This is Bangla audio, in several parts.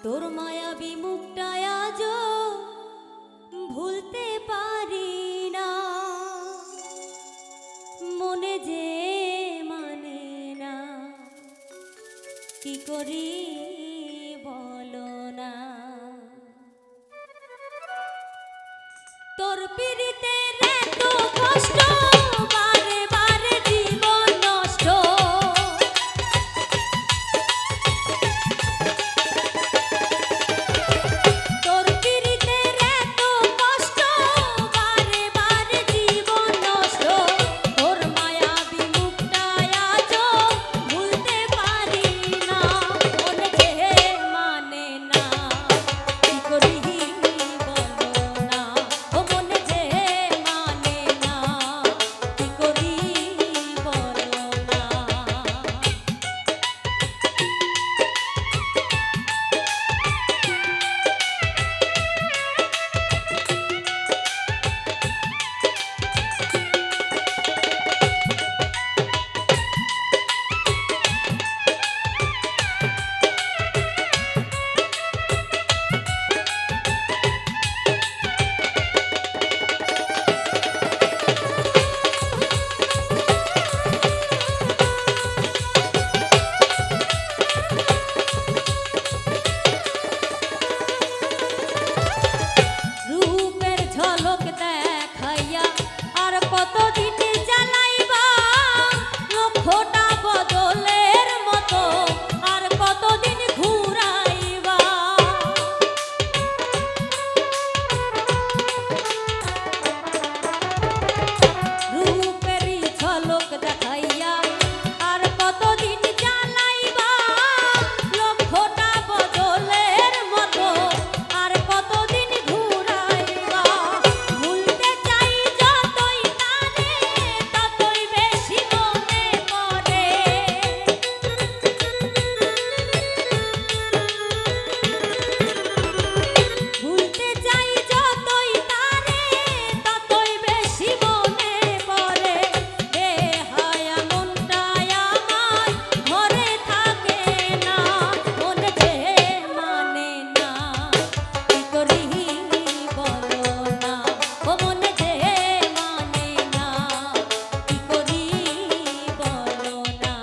তোর মায়াবী মুখটা আজও ভুলতে পারি না, মনে যে মানে না, কি করি বলো না। তোর পিরিতের এত কষ্ট, বারে বারে জীবন নষ্ট। তোর পিরিতের এত কষ্ট, বারে বারে জীবন নষ্ট। তোর মায়াবী মুখটা আজও ভুলতে পারি না, মনে যে মানে না, কি করি বলো না। ও মনে যে মানে না, কি করি বলো না। রূপের ঝলক দেখাইয়া আর কতদিন জ্বালাইবা, লক্ষ্যটা বদলের মতো আর কতদিন ঘুরাইবা। রূপের ঝলক দেখাইয়া আর কতদিন জ্বালাইবা, লক্ষ্যটা বদলের মতো আর কতদিন ঘুরাইবা। ভুলতে চাই যতই তারে, ততই বেশি মনে পড়ে। ভুলতে চাই যতই তারে, ততই বেশি মনে পড়ে। বেহায়া মনটা আমার ঘরে থাকে না, মনে যে মানে না, কি করি বলো না। ও মনে যে মানে না, কি করি বলো না।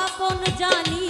আপন জানি